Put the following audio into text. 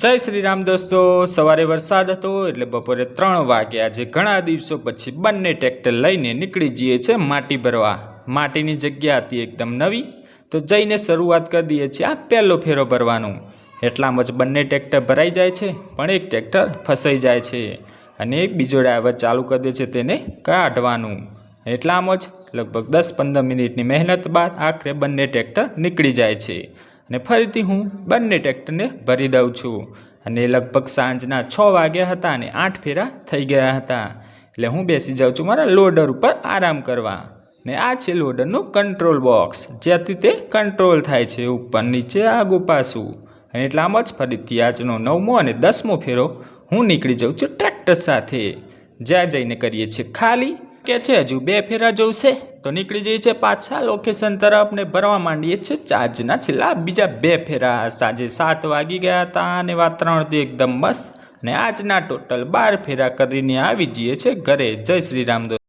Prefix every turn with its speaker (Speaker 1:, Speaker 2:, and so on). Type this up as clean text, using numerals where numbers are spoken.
Speaker 1: જય શ્રી રામ દોસ્તો। સવારે વરસાદ હતો એટલે બપોરે 3 વાગે આજે ઘણા દિવસો પછી બંને ટ્રેક્ટર લઈને નીકળી જઈએ છે માટી ભરવા। માટીની જગ્યા હતી એકદમ નવી, તો જઈને શરૂઆત કરી દઈએ છીએ આ પહેલો ફેરો ભરવાનું। એટલામાં જ બંને ટ્રેક્ટર ભરાઈ જાય છે, પણ એક ટ્રેક્ટર ફસાઈ જાય છે અને એક બીજો ડ્રાઈવર ચાલુ કરી દે છે તેને કાઢવાનું। એટલામાં જ લગભગ 10-15 મિનિટની મહેનત બાદ આખરે બંને ટ્રેક્ટર નીકળી જાય છે અને ફરીથી હું બંને ટ્રેક્ટરને ભરી દઉં છું। અને લગભગ સાંજના 6 વાગ્યા હતા અને 8 ફેરા થઈ ગયા હતા, એટલે હું બેસી જાઉં છું મારા લોડર ઉપર આરામ કરવા। ને આ છે લોડરનું કંટ્રોલ બોક્સ, જ્યાંથી તે કંટ્રોલ થાય છે ઉપર નીચે આગું પાછું। અને એટલામાં જ ફરીથી આજનો 9મો અને 10મો ફેરો હું નીકળી જાઉં છું ટ્રેક્ટર સાથે, જ્યાં જઈને કરીએ છીએ ખાલી કે છે હજુ 2 ફેરા જોઈશે તો નીકળી જઈએ છીએ પાછા લોકેશન તરફ ને ભરવા માંડીએ છીએ ચાર્જના છેલ્લા બીજા 2 ફેરા। સાંજે 7 વાગી ગયા હતા અને વાતાવરણ તો એકદમ મસ્ત, અને આજના ટોટલ 12 ફેરા કરીને આવી જઈએ છીએ ઘરે। જય શ્રી રામ દોસ્તો।